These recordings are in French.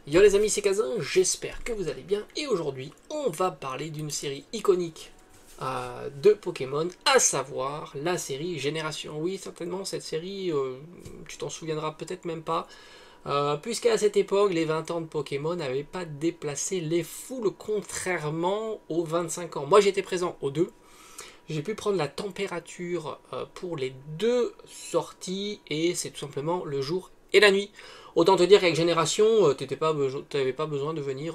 Yo les amis, c'est Kazin, j'espère que vous allez bien. Et aujourd'hui, on va parler d'une série iconique de Pokémon, à savoir la série Génération. Oui, certainement, cette série, tu t'en souviendras peut-être même pas, puisqu'à cette époque, les 20 ans de Pokémon n'avaient pas déplacé les foules, contrairement aux 25 ans. Moi, j'étais présent aux deux. J'ai pu prendre la température pour les deux sorties, et c'est tout simplement le jour et la nuit. Autant te dire qu'avec Génération, tu n'avais pas besoin de venir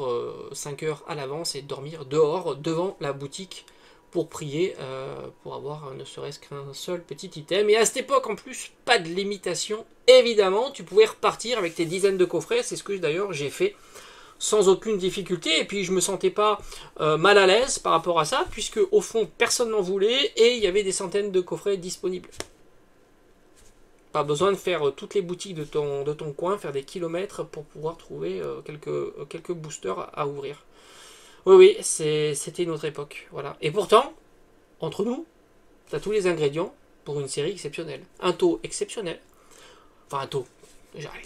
5 heures à l'avance et de dormir dehors, devant la boutique, pour prier, pour avoir ne serait-ce qu'un seul petit item. Et à cette époque, en plus, pas de limitation. Évidemment, tu pouvais repartir avec tes dizaines de coffrets, c'est ce que d'ailleurs j'ai fait sans aucune difficulté, et puis je me sentais pas mal à l'aise par rapport à ça, puisque au fond, personne n'en voulait, et il y avait des centaines de coffrets disponibles. Pas besoin de faire toutes les boutiques de ton coin, faire des kilomètres pour pouvoir trouver quelques boosters à ouvrir. Oui, c'était une autre époque. Voilà. Et pourtant, entre nous, tu as tous les ingrédients pour une série exceptionnelle. Un taux exceptionnel. Enfin, un taux.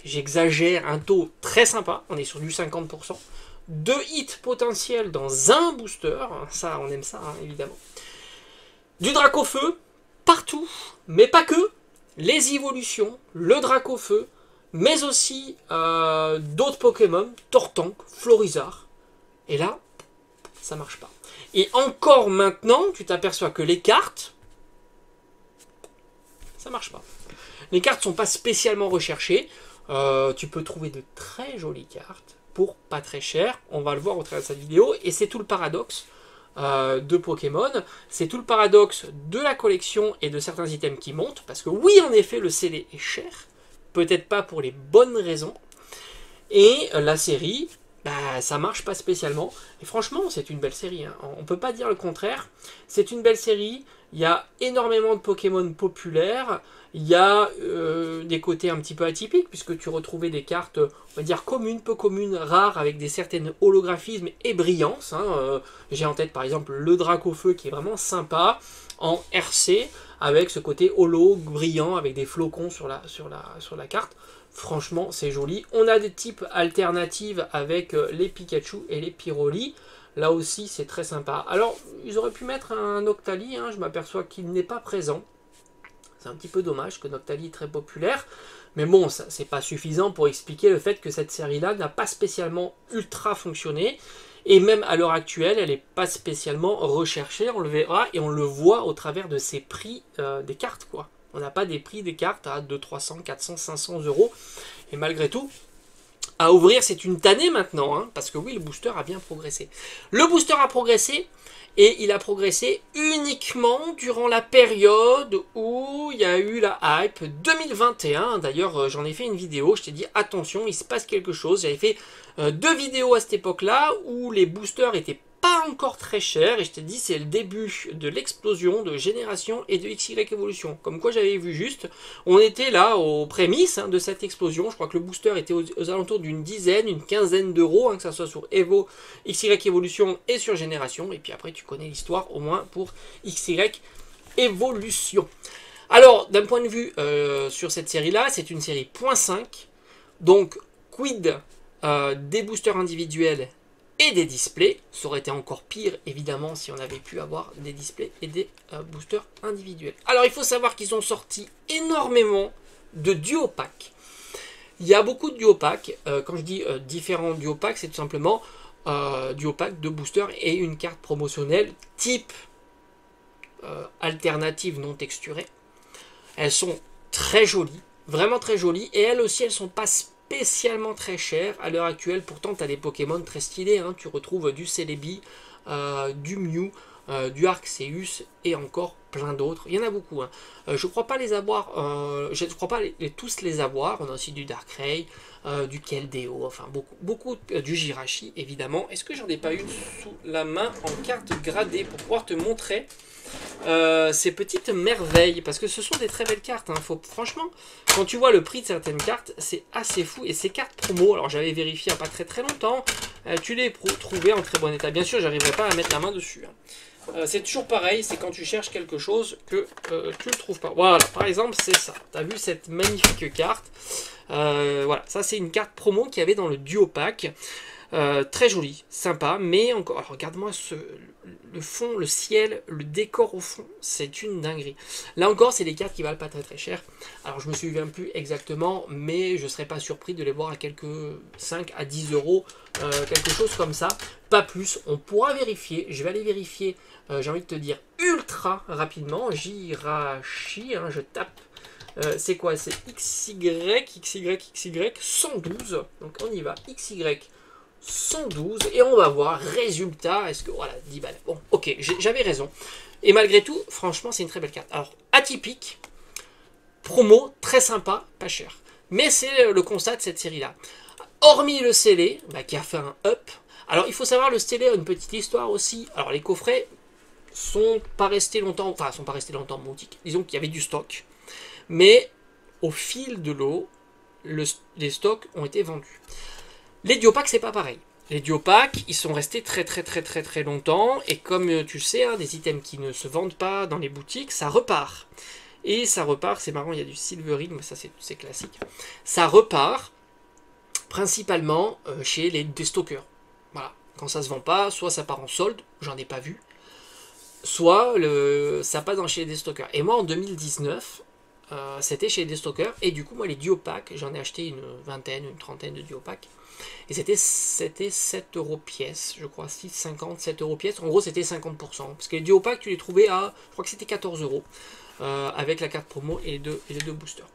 J'exagère, un taux très sympa. On est sur du 50%. 2 hits potentiels dans un booster. Ça, on aime ça, hein, évidemment. Du Dracofeu, partout, mais pas que. Les évolutions, le Dracofeu, mais aussi d'autres Pokémon, Tortank, Florizarre. Et là, ça marche pas. Et encore maintenant, tu t'aperçois que les cartes, ça marche pas. Les cartes sont pas spécialement recherchées. Tu peux trouver de très jolies cartes pour pas très cher. On va le voir au travers de cette vidéo. Et c'est tout le paradoxe de Pokémon. C'est tout le paradoxe de la collection et de certains items qui montent. Parce que oui, en effet, le CD est cher. Peut-être pas pour les bonnes raisons. Et la série, bah, ça marche pas spécialement. Et franchement, c'est une belle série, hein. On peut pas dire le contraire. C'est une belle série. Il y a énormément de Pokémon populaires. Il y a des côtés un petit peu atypiques, puisque tu retrouvais des cartes, on va dire, communes, peu communes, rares, avec des certaines holographismes et brillances. Hein. J'ai en tête, par exemple, le Dracofeu, qui est vraiment sympa, en RC, avec ce côté holo, brillant, avec des flocons sur la carte. Franchement, c'est joli. On a des types alternatives avec les Pikachu et les Pyroli. Là aussi, c'est très sympa. Alors, ils auraient pu mettre un Octali. Hein, je m'aperçois qu'il n'est pas présent. C'est un petit peu dommage que Noctali est très populaire. Mais bon, ça c'est pas suffisant pour expliquer le fait que cette série-là n'a pas spécialement ultra fonctionné. Et même à l'heure actuelle, elle n'est pas spécialement recherchée. On le verra et on le voit au travers de ces prix des cartes, quoi. On n'a pas des prix des cartes à 200, 300, 400, 500 euros. Et malgré tout, à ouvrir, c'est une tannée maintenant. Hein, parce que oui, le booster a bien progressé. Le booster a progressé. Et il a progressé uniquement durant la période où il y a eu la hype 2021. D'ailleurs, j'en ai fait une vidéo. Je t'ai dit, attention, il se passe quelque chose. J'avais fait 2 vidéos à cette époque-là où les boosters étaient pas encore très cher, et je t'ai dit c'est le début de l'explosion de Génération et de XY Evolution. Comme quoi j'avais vu juste, on était là aux prémices de cette explosion. Je crois que le booster était aux alentours d'une dizaine, une quinzaine d'euros, que ça soit sur Evo, XY Evolution et sur Génération. Et puis après tu connais l'histoire au moins pour XY Evolution. Alors d'un point de vue sur cette série là, c'est une série .5, donc quid des boosters individuels et des displays. Ça aurait été encore pire évidemment si on avait pu avoir des displays et des boosters individuels. Alors il faut savoir qu'ils ont sorti énormément de duo packs. Il y a beaucoup de duo packs. Quand je dis différents duo packs, c'est tout simplement duo pack de boosters et une carte promotionnelle type alternative non texturée. Elles sont très jolies, vraiment très jolies, et elles aussi elles sont pas spécialement très chères à l'heure actuelle. Pourtant tu as des Pokémon très stylés, hein. Tu retrouves du Celebi, du Mew, du Arceus et encore plein d'autres. Il y en a beaucoup, hein. Je ne crois pas les avoir, je ne crois pas tous les avoir. On a aussi du Darkrai, du Keldeo, enfin beaucoup du Jirachi évidemment. Est-ce que j'en ai pas une sous la main en carte gradée pour pouvoir te montrer ces petites merveilles, parce que ce sont des très belles cartes, hein. Franchement, quand tu vois le prix de certaines cartes, c'est assez fou. Et ces cartes promo, alors j'avais vérifié il n'y a pas très longtemps, tu les trouvais en très bon état. Bien sûr, j'arriverai pas à mettre la main dessus, hein. C'est toujours pareil, c'est quand tu cherches quelque chose que tu le trouves pas. Voilà, par exemple, c'est ça. Tu as vu cette magnifique carte Voilà, ça c'est une carte promo qu'il y avait dans le duo pack. Très joli, sympa, mais encore, alors regarde-moi le fond, le ciel, le décor au fond, c'est une dinguerie. Là encore, c'est des cartes qui valent pas très très cher. Alors je me souviens plus exactement, mais je serais pas surpris de les voir à quelques 5 à 10 euros, quelque chose comme ça, pas plus. On pourra vérifier, je vais aller vérifier, j'ai envie de te dire ultra rapidement, Jirachi, hein, je tape. C'est quoi? C'est XY 112, donc on y va, XY 112 et on va voir résultat. Est-ce que voilà 10 balles, bon ok, j'avais raison, et malgré tout franchement c'est une très belle carte. Alors atypique, promo très sympa, pas cher, mais c'est le constat de cette série là, hormis le scellé qui a fait un up. Alors il faut savoir, le scellé a une petite histoire aussi. Alors les coffrets sont pas restés longtemps, enfin sont pas restés longtemps en boutique, disons qu'il y avait du stock, mais au fil de l'eau les stocks ont été vendus. Les duopacks, c'est pas pareil. Les duopacks, ils sont restés très longtemps, et comme tu sais, hein, des items qui ne se vendent pas dans les boutiques, ça repart. Et ça repart, c'est marrant, il y a du silvering, mais ça c'est classique. Ça repart principalement chez les déstockeurs. Voilà, quand ça se vend pas, soit ça part en solde, j'en ai pas vu, soit ça passe chez les déstockeurs. Et moi en 2019, c'était chez les déstockeurs, et du coup moi les duopacks, j'en ai acheté une vingtaine, une trentaine de duopacks. Et c'était 7 euros pièce, je crois, 6,50, 7 euros pièce. En gros, c'était 50%. Parce que les duopacks, tu les trouvais à, je crois que c'était 14 euros. Avec la carte promo et les deux boosters.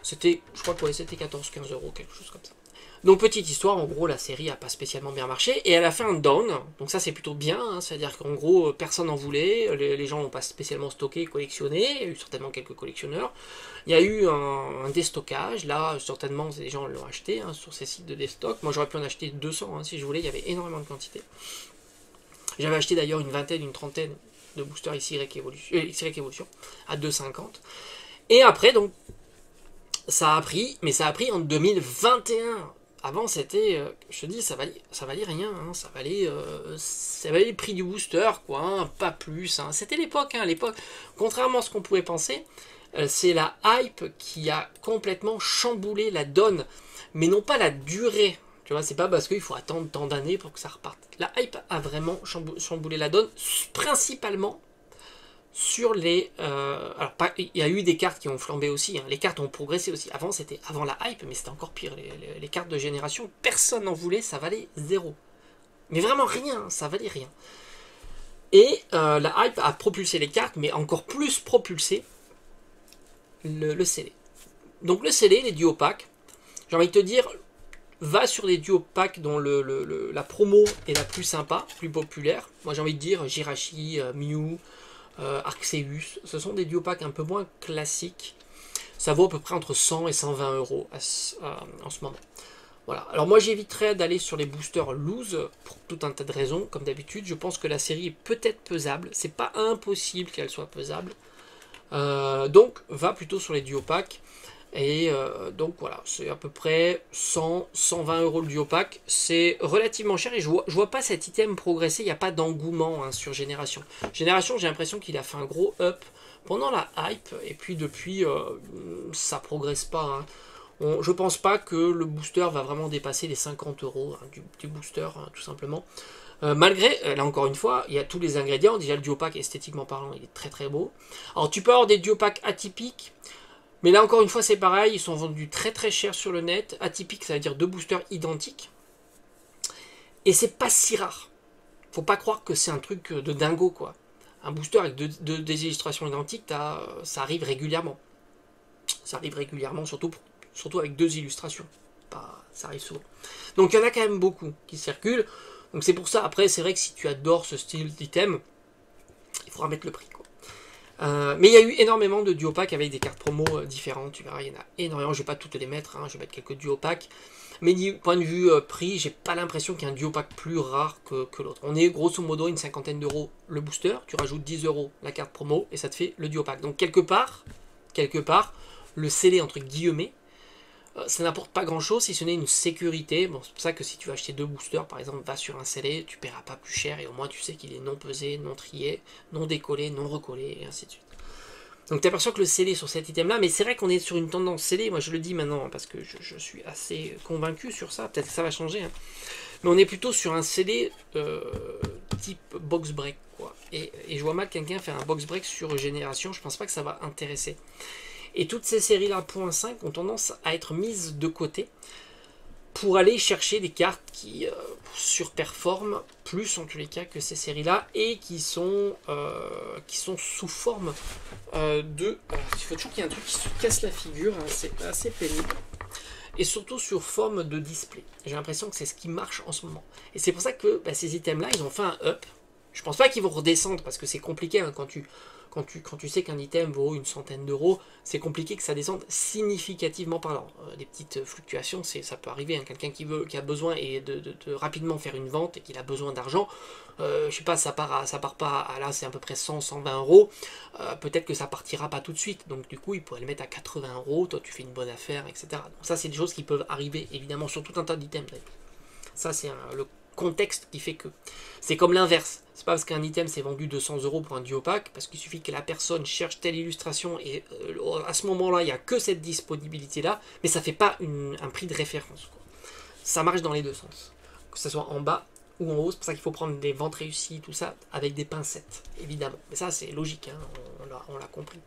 C'était, je crois que ouais, c'était 14-15 euros, quelque chose comme ça. Donc, petite histoire, en gros, la série n'a pas spécialement bien marché. Et elle a fait un down. Donc, ça, c'est plutôt bien. Hein, c'est-à-dire qu'en gros, personne n'en voulait. Les gens n'ont pas spécialement stocké, collectionné. Il y a eu certainement quelques collectionneurs. Il y a eu un déstockage. Là, certainement, des gens l'ont acheté hein, sur ces sites de déstock. Moi, j'aurais pu en acheter 200 hein, si je voulais. Il y avait énormément de quantité. J'avais acheté d'ailleurs une vingtaine, une trentaine de boosters XY Evolution à 2,50. Et après, donc, ça a pris, mais ça a pris en 2021. Avant, c'était, je te dis, ça valait rien, hein, ça valait le prix du booster, quoi, hein, pas plus. Hein. C'était l'époque, hein, l'époque. Contrairement à ce qu'on pouvait penser, c'est la hype qui a complètement chamboulé la donne, mais non pas la durée. Tu vois, c'est pas parce qu'il faut attendre tant d'années pour que ça reparte. La hype a vraiment chamboulé la donne, principalement sur les... alors, il y a eu des cartes qui ont flambé aussi, hein. Les cartes ont progressé aussi. Avant, c'était avant la hype, mais c'était encore pire. Les cartes de génération, personne n'en voulait, ça valait 0. Mais vraiment rien, ça valait rien. Et la hype a propulsé les cartes, mais encore plus propulsé le scellé. Donc le scellé, les duopacks, j'ai envie de te dire, va sur des duopacks dont la promo est la plus sympa, plus populaire. Moi j'ai envie de dire Jirachi, Mew, Arceus, ce sont des duopacks un peu moins classiques. Ça vaut à peu près entre 100 et 120 euros en ce moment. Voilà. Alors moi j'éviterais d'aller sur les boosters loose pour tout un tas de raisons. Comme d'habitude, je pense que la série est peut-être pesable. C'est pas impossible qu'elle soit pesable. Donc va plutôt sur les duopacks. Et donc voilà, c'est à peu près 100-120 euros le duopack. C'est relativement cher et je vois pas cet item progresser. Il n'y a pas d'engouement hein, sur Génération. Génération, j'ai l'impression qu'il a fait un gros up pendant la hype. Et puis depuis, ça progresse pas. Hein. Je pense pas que le booster va vraiment dépasser les 50 euros hein, du booster, hein, tout simplement. Malgré, là encore une fois, il y a tous les ingrédients. Déjà le duopack, esthétiquement parlant, il est très beau. Alors tu peux avoir des duopacks atypiques. Mais là encore une fois c'est pareil, ils sont vendus très cher sur le net. Atypique ça veut dire 2 boosters identiques. Et c'est pas si rare. Faut pas croire que c'est un truc de dingo quoi. Un booster avec des illustrations identiques, ça arrive régulièrement. Ça arrive régulièrement, surtout avec 2 illustrations. Ça arrive souvent. Donc il y en a quand même beaucoup qui circulent. Donc c'est pour ça, après c'est vrai que si tu adores ce style d'item, il faudra mettre le prix quoi. Mais il y a eu énormément de duopacks avec des cartes promo différentes, tu verras, il y en a énormément, je vais pas toutes les mettre, hein, je vais mettre quelques duopacks, mais du point de vue prix, j'ai pas l'impression qu'il y a un duopack plus rare que l'autre. On est grosso modo une cinquantaine d'euros le booster, tu rajoutes 10 euros la carte promo et ça te fait le duopack. Donc quelque part, le scellé entre guillemets, ça n'apporte pas grand chose si ce n'est une sécurité. Bon, c'est pour ça que si tu veux acheter 2 boosters par exemple, va sur un scellé, tu paieras pas plus cher et au moins tu sais qu'il est non pesé, non trié, non décollé, non recollé et ainsi de suite. Donc tu aperçois que le scellé sur cet item là, mais c'est vrai qu'on est sur une tendance scellée, moi je le dis maintenant, parce que je suis assez convaincu sur ça, peut-être que ça va changer, hein. Mais on est plutôt sur un scellé type box break, quoi. Et je vois mal quelqu'un faire un box break sur Génération, je pense pas que ça va intéresser. Et toutes ces séries là, .5, ont tendance à être mises de côté, pour aller chercher des cartes qui surperforment plus en tous les cas que ces séries-là et qui sont sous forme de... il faut toujours qu'il y ait un truc qui se casse la figure, hein, c'est assez pénible. Et surtout sur forme de display. J'ai l'impression que c'est ce qui marche en ce moment. Et c'est pour ça que ces items-là, ils ont fait un up. Je pense pas qu'ils vont redescendre parce que c'est compliqué, hein, quand tu sais qu'un item vaut une centaine d'euros, c'est compliqué que ça descende significativement parlant. Des petites fluctuations, ça peut arriver, hein. Quelqu'un qui a besoin de rapidement faire une vente et qu'il a besoin d'argent, je sais pas, ça part pas à là, c'est à peu près 100-120 euros. Peut-être que ça partira pas tout de suite, donc du coup il pourrait le mettre à 80 euros, toi tu fais une bonne affaire, etc. Donc ça c'est des choses qui peuvent arriver évidemment sur tout un tas d'items. Ça c'est le contexte qui fait que c'est comme l'inverse. C'est pas parce qu'un item s'est vendu 200 euros pour un duo pack, parce qu'il suffit que la personne cherche telle illustration et à ce moment-là il n'y a que cette disponibilité là, mais ça fait pas un prix de référence, quoi. Ça marche dans les deux sens, que ce soit en bas ou en haut. C'est pour ça qu'il faut prendre des ventes réussies, tout ça avec des pincettes évidemment, mais ça c'est logique, hein, on l'a compris.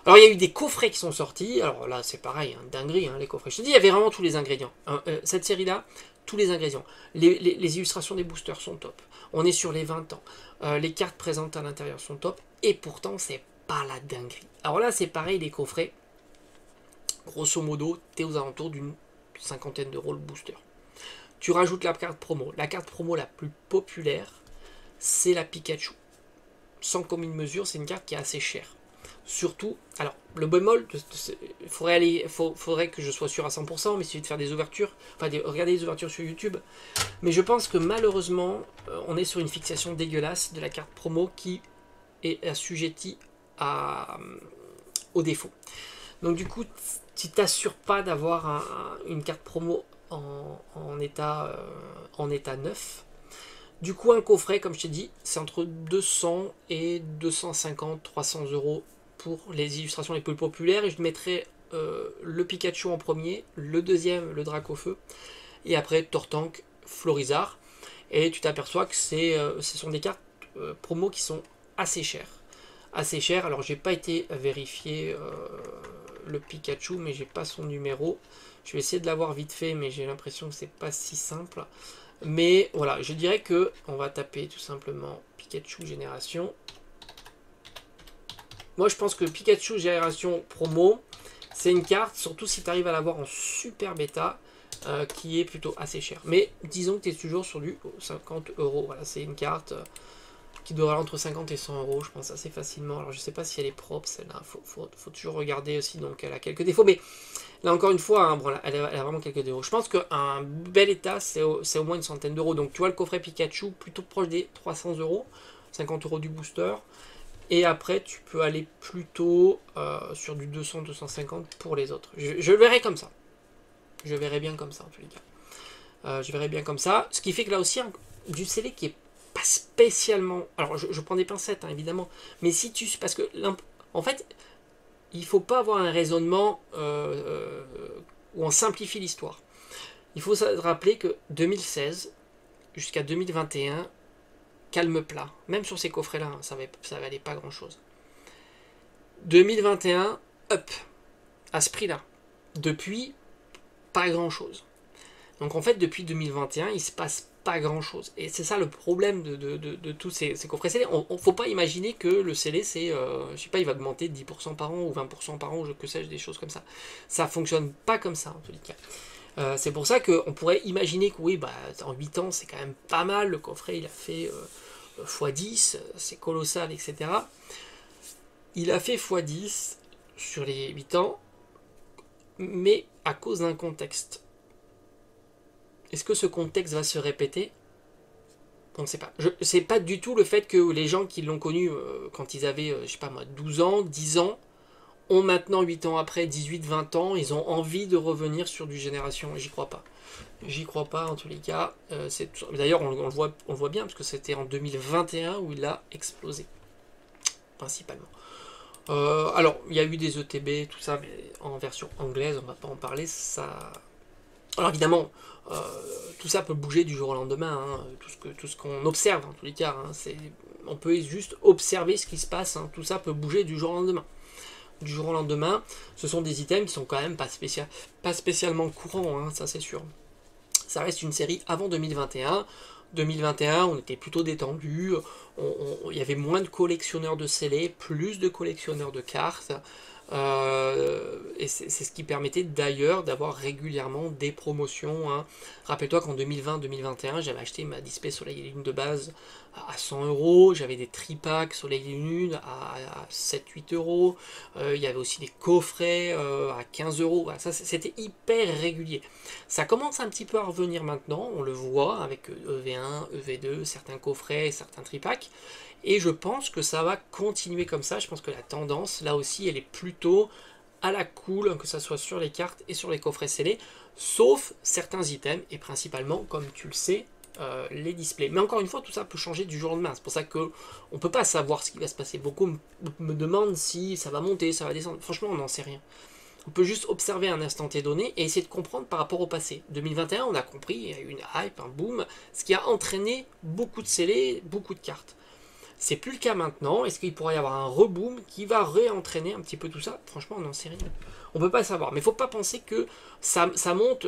Alors il y a eu des coffrets qui sont sortis, alors là c'est pareil, hein, dinguerie, hein, les coffrets. Je te dis, il y avait vraiment tous les ingrédients. Cette série-là, tous les ingrédients. Les illustrations des boosters sont top. On est sur les 20 ans. Les cartes présentes à l'intérieur sont top. Et pourtant, c'est pas la dinguerie. Alors là, c'est pareil, les coffrets. Grosso modo, t'es aux alentours d'une cinquantaine d'euros le booster. Tu rajoutes la carte promo. La carte promo la plus populaire, c'est la Pikachu. Sans commune mesure, c'est une carte qui est assez chère. Surtout, alors le bémol, faudrait que je sois sûr à 100%, mais il suffit de faire des ouvertures, regarder les ouvertures sur YouTube. Mais je pense que malheureusement, on est sur une fixation dégueulasse de la carte promo qui est assujettie au défaut. Donc du coup, tu t'assures pas d'avoir une carte promo en état neuf. Du coup, un coffret, comme je t'ai dit, c'est entre 200 et 250, 300 euros pour les illustrations les plus populaires. Et je mettrai le Pikachu en premier, le deuxième, le Dracofeu, et après Tortank, Florizard. Et tu t'aperçois que ce sont des cartes promo qui sont assez chères. Assez chères. Alors, j'ai pas été vérifier le Pikachu, mais j'ai pas son numéro. Je vais essayer de l'avoir vite fait, mais j'ai l'impression que c'est pas si simple. Mais voilà, je dirais que on va taper tout simplement Pikachu Génération. Moi, je pense que Pikachu Génération promo, c'est une carte, surtout si tu arrives à l'avoir en super bêta, qui est plutôt assez cher. Mais disons que tu es toujours sur du 50 euros. Voilà, c'est une carte qui doit aller entre 50 et 100 euros, je pense, assez facilement. Alors, je sais pas si elle est propre, celle-là. Faut toujours regarder aussi. Donc, elle a quelques défauts. Mais là, encore une fois, hein, bon, elle a vraiment quelques défauts. Je pense qu'un bel état, c'est au moins une centaine d'euros. Donc, tu vois, le coffret Pikachu, plutôt proche des 300 euros. 50 euros du booster. Et après, tu peux aller plutôt sur du 200-250 pour les autres. Je le verrai comme ça. Je verrai bien comme ça, en tous les cas. Je verrai bien comme ça. Ce qui fait que là aussi, du scellé qui est pas spécialement... Alors, je prends des pincettes, hein, évidemment. Mais si tu... Parce que, en fait, il faut pas avoir un raisonnement où on simplifie l'histoire. Il faut se rappeler que 2016 jusqu'à 2021... calme plat. Même sur ces coffrets-là, hein, ça valait pas grand-chose. 2021, up. À ce prix-là. Depuis, pas grand-chose. Donc en fait, depuis 2021, il se passe pas grand-chose. Et c'est ça le problème de tous ces coffrets scellés. On faut pas imaginer que le scellé, c'est, je sais pas, il va augmenter de 10% par an ou 20% par an, ou que sais-je, des choses comme ça. Ça fonctionne pas comme ça, en tous les cas. C'est pour ça qu'on pourrait imaginer que oui, en 8 ans, c'est quand même pas mal. Le coffret, il a fait... x10, c'est colossal, etc. Il a fait x10 sur les 8 ans, mais à cause d'un contexte. Est-ce que ce contexte va se répéter? On ne sait pas. C'est pas du tout le fait que les gens qui l'ont connu quand ils avaient, je sais pas moi, 12 ans, 10 ans, ont maintenant 8 ans après, 18, 20 ans, ils ont envie de revenir sur du Génération. J'y crois pas. J'y crois pas en tous les cas. D'ailleurs, on le voit bien, parce que c'était en 2021 où il a explosé. Principalement. Alors, il y a eu des ETB, tout ça, mais en version anglaise, on va pas en parler. Ça... Alors évidemment, euh, tout ça peut bouger du jour au lendemain, hein, tout ce qu'on observe, en tous les cas. Hein, on peut juste observer ce qui se passe, hein, tout ça peut bouger du jour au lendemain. Du jour au lendemain, ce sont des items qui sont quand même pas spécialement courants, hein, ça c'est sûr. Ça reste une série avant 2021. 2021, on était plutôt détendu, il y avait moins de collectionneurs de scellés, plus de collectionneurs de cartes, et c'est ce qui permettait d'ailleurs d'avoir régulièrement des promotions. Hein. Rappelle-toi qu'en 2020-2021, j'avais acheté ma Display Soleil et Lune de base à 100 euros, j'avais des tripacks Soleil et Lune à 7-8 euros, il y avait aussi des coffrets à 15 euros, voilà, ça c'était hyper régulier. Ça commence un petit peu à revenir maintenant, on le voit avec EV1, EV2, certains coffrets, certains tripacks, et je pense que ça va continuer comme ça. Je pense que la tendance, là aussi, elle est plutôt à la cool, que ça soit sur les cartes et sur les coffrets scellés, sauf certains items, et principalement, comme tu le sais, les displays. Mais encore une fois, tout ça peut changer du jour au lendemain. C'est pour ça qu'on ne peut pas savoir ce qui va se passer. Beaucoup me demandent si ça va monter, ça va descendre. Franchement, on n'en sait rien. On peut juste observer un instant T donné et essayer de comprendre par rapport au passé. 2021, on a compris, il y a eu une hype, un boom, ce qui a entraîné beaucoup de scellés, beaucoup de cartes. C'est plus le cas maintenant. Est-ce qu'il pourrait y avoir un reboom qui va réentraîner un petit peu tout ça? Franchement, on n'en sait rien. On peut pas savoir. Mais il ne faut pas penser que ça monte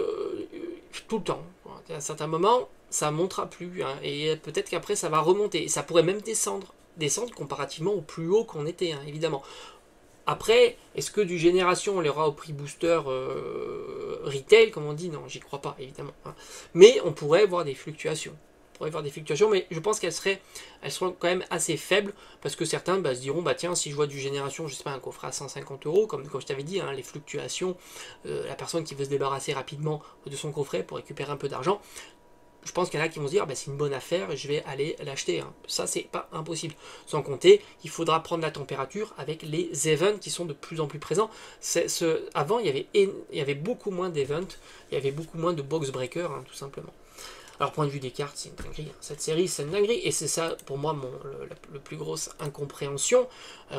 tout le temps. À un certain moment, ça ne montera plus. Hein, et peut-être qu'après, ça va remonter. Et ça pourrait même descendre. Descendre comparativement au plus haut qu'on était, hein, évidemment. Après, est-ce que du génération, on l'aura au prix booster retail, comme on dit? Non, j'y crois pas, évidemment. Hein. Mais on pourrait voir des fluctuations. Pourrait voir des fluctuations, mais je pense elles seront quand même assez faibles, parce que certains se diront, bah tiens, si je vois du génération, je sais pas, un coffret à 150 euros, comme je t'avais dit, hein, les fluctuations, la personne qui veut se débarrasser rapidement de son coffret pour récupérer un peu d'argent, je pense qu'il y en a qui vont se dire, bah, c'est une bonne affaire, je vais aller l'acheter. Hein. Ça, c'est pas impossible. Sans compter, il faudra prendre la température avec les events qui sont de plus en plus présents. Avant, il y avait beaucoup moins d'events, il y avait beaucoup moins de box breakers, hein, tout simplement. Alors, point de vue des cartes, c'est une dinguerie. Hein. Cette série, c'est une dinguerie. Et c'est ça, pour moi, le plus grosse incompréhension.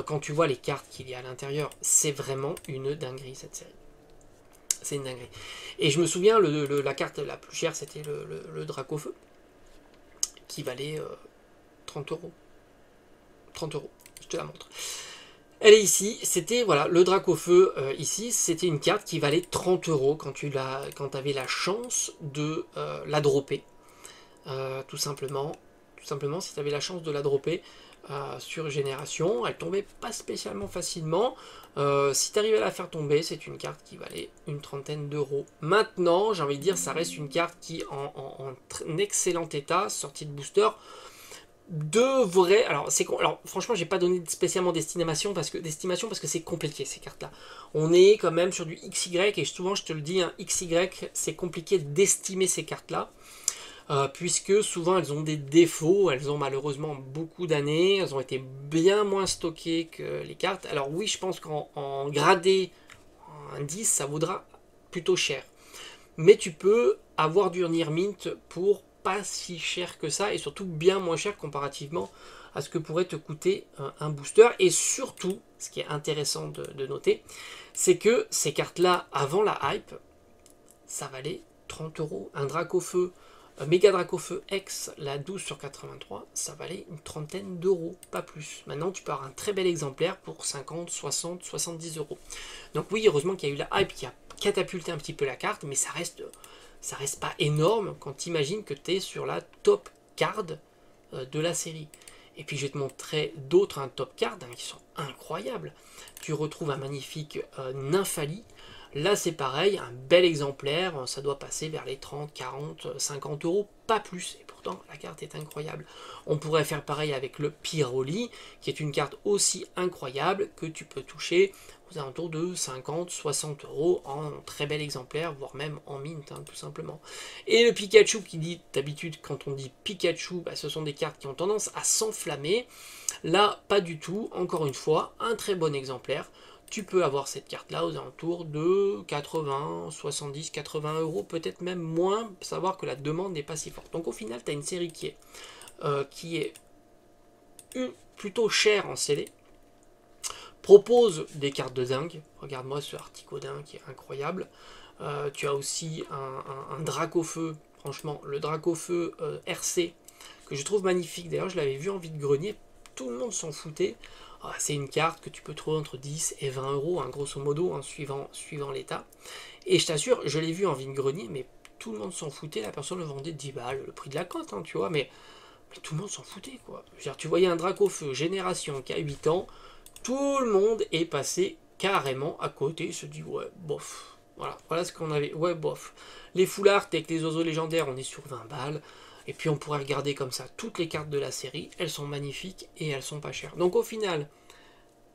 Quand tu vois les cartes qu'il y a à l'intérieur, c'est vraiment une dinguerie, cette série. C'est une dinguerie. Et je me souviens, la carte la plus chère, c'était le Dracofeu, qui valait 30 euros. 30 euros, je te la montre. Elle est ici, c'était voilà, le Dracofeu ici, c'était une carte qui valait 30 euros quand tu avais la chance de la dropper. Tout simplement, si tu avais la chance de la dropper sur Génération, elle tombait pas spécialement facilement. Si tu arrivais à la faire tomber, c'est une carte qui valait une trentaine d'euros. Maintenant, j'ai envie de dire, ça reste une carte qui, en excellent état, sortie de booster, devrait... Alors franchement, j'ai pas donné spécialement d'estimation parce que c'est compliqué ces cartes-là. On est quand même sur du XY, et souvent je te le dis, un XY, c'est compliqué d'estimer ces cartes-là. Puisque souvent elles ont des défauts, elles ont malheureusement beaucoup d'années, elles ont été bien moins stockées que les cartes. Alors oui, je pense qu'en gradé, un 10, ça vaudra plutôt cher. Mais tu peux avoir du Near Mint pour pas si cher que ça, et surtout bien moins cher comparativement à ce que pourrait te coûter un booster. Et surtout, ce qui est intéressant de noter, c'est que ces cartes-là, avant la hype, ça valait 30 euros. Un Dracofeu, Méga Dracofeu X, la 12 sur 83, ça valait une trentaine d'euros, pas plus. Maintenant, tu peux avoir un très bel exemplaire pour 50, 60, 70 euros. Donc oui, heureusement qu'il y a eu la hype qui a catapulté un petit peu la carte, mais ça reste pas énorme quand tu imagines que tu es sur la top card de la série. Et puis je vais te montrer d'autres top cards qui sont incroyables. Tu retrouves un magnifique Nymphalie. Là c'est pareil, un bel exemplaire, ça doit passer vers les 30, 40, 50 euros, pas plus. Et pourtant la carte est incroyable. On pourrait faire pareil avec le Pyroli, qui est une carte aussi incroyable que tu peux toucher aux alentours de 50, 60 euros en très bel exemplaire, voire même en mint, hein, tout simplement. Et le Pikachu qui dit, d'habitude quand on dit Pikachu, bah, ce sont des cartes qui ont tendance à s'enflammer. Là, pas du tout, encore une fois, un très bon exemplaire. Tu peux avoir cette carte-là aux alentours de 80, 70, 80 euros, peut-être même moins, savoir que la demande n'est pas si forte. Donc au final, tu as une série qui est plutôt chère en scellé, propose des cartes de dingue. Regarde-moi ce Articodin qui est incroyable. Tu as aussi un Dracofeu, franchement, le Dracofeu RC, que je trouve magnifique. D'ailleurs, je l'avais vu en vide-grenier, tout le monde s'en foutait. C'est une carte que tu peux trouver entre 10 et 20 euros, hein, grosso modo, hein, suivant l'état. Et je t'assure, je l'ai vu en vide-grenier, mais tout le monde s'en foutait. La personne le vendait 10 balles, le prix de la cote, hein, tu vois, mais tout le monde s'en foutait, quoi. Tu voyais un Dracofeu Génération qui a 8 ans, tout le monde est passé carrément à côté. Il se dit, ouais, bof. Voilà ce qu'on avait. Ouais, bof. Les full art avec les oiseaux légendaires, on est sur 20 balles. Et puis on pourrait regarder comme ça toutes les cartes de la série. Elles sont magnifiques et elles sont pas chères. Donc au final,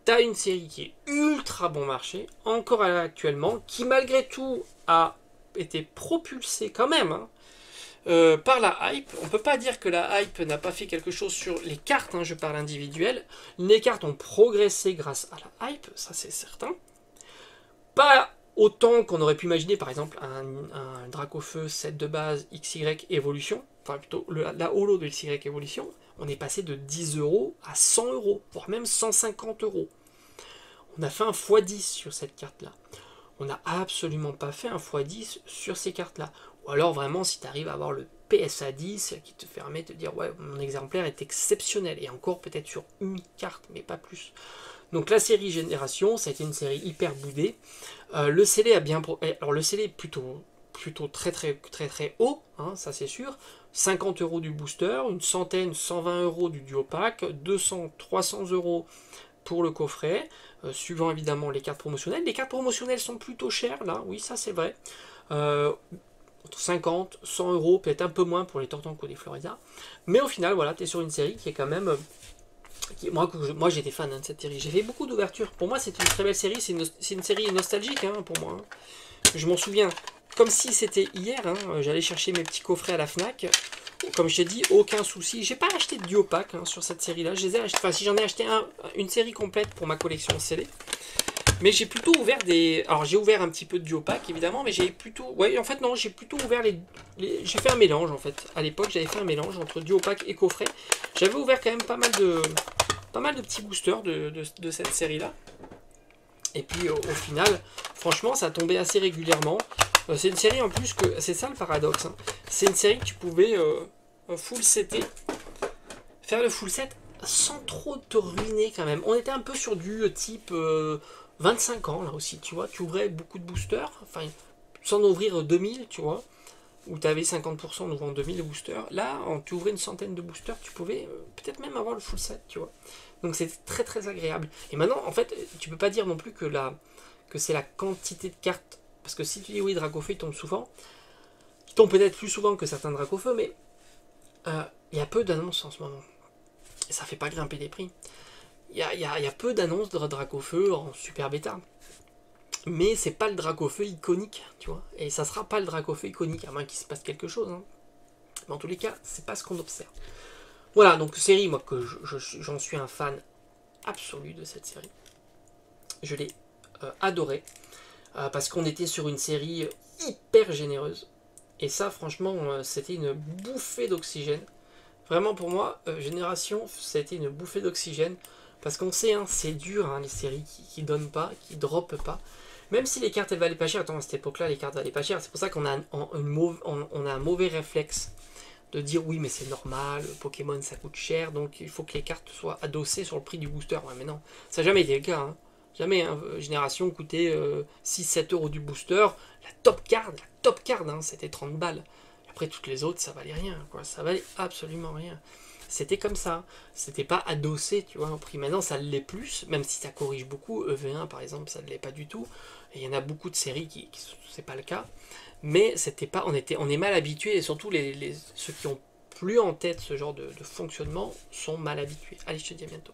tu as une série qui est ultra bon marché, encore actuellement, qui malgré tout a été propulsée quand même, hein, par la hype. On peut pas dire que la hype n'a pas fait quelque chose sur les cartes, hein, je parle individuel. Les cartes ont progressé grâce à la hype, ça c'est certain. Pas autant qu'on aurait pu imaginer, par exemple, un Dracofeu set de base XY Evolution, enfin plutôt la holo de XY Evolution, on est passé de 10 euros à 100 euros, voire même 150 euros. On a fait un x10 sur cette carte-là. On n'a absolument pas fait un x10 sur ces cartes-là. Ou alors vraiment, si tu arrives à avoir le PSA 10 qui te permet de dire, ouais, mon exemplaire est exceptionnel, et encore peut-être sur une carte, mais pas plus. Donc la série Génération, ça a été une série hyper boudée. Le scellé a bien... Alors le scellé est plutôt très haut, hein, ça c'est sûr. 50 euros du booster, une centaine, 120 euros du duo pack, 200, 300 euros pour le coffret, suivant évidemment les cartes promotionnelles. Les cartes promotionnelles sont plutôt chères, là, oui, ça c'est vrai. Entre 50, 100 euros, peut-être un peu moins pour les Tortanko des Florida. Mais au final, voilà, tu es sur une série qui est quand même... Moi j'étais fan, hein, de cette série. J'ai fait beaucoup d'ouvertures. Pour moi, c'est une très belle série. C'est une série nostalgique, hein, pour moi. Hein. Je m'en souviens comme si c'était hier. Hein. J'allais chercher mes petits coffrets à la Fnac. Comme je t'ai dit, aucun souci. J'ai pas acheté de duo pack, hein, sur cette série-là. Enfin, si j'en ai acheté une série complète pour ma collection scellée. Mais j'ai plutôt ouvert des... Alors j'ai ouvert un petit peu de duo pack évidemment, mais j'ai plutôt... Ouais, en fait non, j'ai plutôt ouvert J'ai fait un mélange en fait. À l'époque, j'avais fait un mélange entre duo pack et coffret. J'avais ouvert quand même pas mal de petits boosters de cette série-là. Et puis au final, franchement, ça tombait assez régulièrement. C'est une série en plus que... C'est ça le paradoxe. Hein. C'est une série que tu pouvais full setter. Faire le full set sans trop te ruiner quand même. On était un peu sur du type 25 ans là aussi, tu vois. Tu ouvrais beaucoup de boosters, enfin sans ouvrir 2000, tu vois, où tu avais 50% en ouvrant 2000 boosters. Là, tu ouvrais une centaine de boosters, tu pouvais peut-être même avoir le full set, tu vois. Donc c'est très très agréable. Et maintenant, en fait, tu peux pas dire non plus que c'est la quantité de cartes. Parce que si tu dis oui, Dracofeu, il tombe souvent. Il tombe peut-être plus souvent que certains Dracofeu, mais il y a peu d'annonces en ce moment. Et ça fait pas grimper les prix. Il y a peu d'annonces de Dracofeu en super bêta. Mais c'est pas le Dracofeu iconique, tu vois. Et ça sera pas le Dracofeu iconique, à moins qu'il se passe quelque chose. Hein. Mais en tous les cas, c'est pas ce qu'on observe. Voilà, donc série, moi, que j'en suis un fan absolu de cette série. Je l'ai adorée. Parce qu'on était sur une série hyper généreuse. Et ça, franchement, c'était une bouffée d'oxygène. Vraiment, pour moi, Génération, c'était une bouffée d'oxygène. Parce qu'on sait, hein, c'est dur, hein, les séries qui donnent pas, qui droppent pas. Même si les cartes, elles valaient pas cher. Attends, à cette époque-là, les cartes valaient pas cher. C'est pour ça qu'on a un mauvais réflexe de dire oui, mais c'est normal, Pokémon, ça coûte cher, donc il faut que les cartes soient adossées sur le prix du booster. Ouais, mais non, ça n'a jamais été le cas. Hein. Jamais, hein. Génération coûtait 6-7 euros du booster. La top card, hein, c'était 30 balles. Après, toutes les autres, ça valait rien, quoi. Ça valait absolument rien. C'était comme ça. C'était pas adossé, tu vois, au prix. Maintenant, ça l'est plus, même si ça corrige beaucoup. EV1, par exemple, ça ne l'est pas du tout. Et il y en a beaucoup de séries qui c'est pas le cas. Mais c'était pas, on est mal habitués, et surtout ceux qui ont plus en tête ce genre de fonctionnement sont mal habitués. Allez, je te dis à bientôt.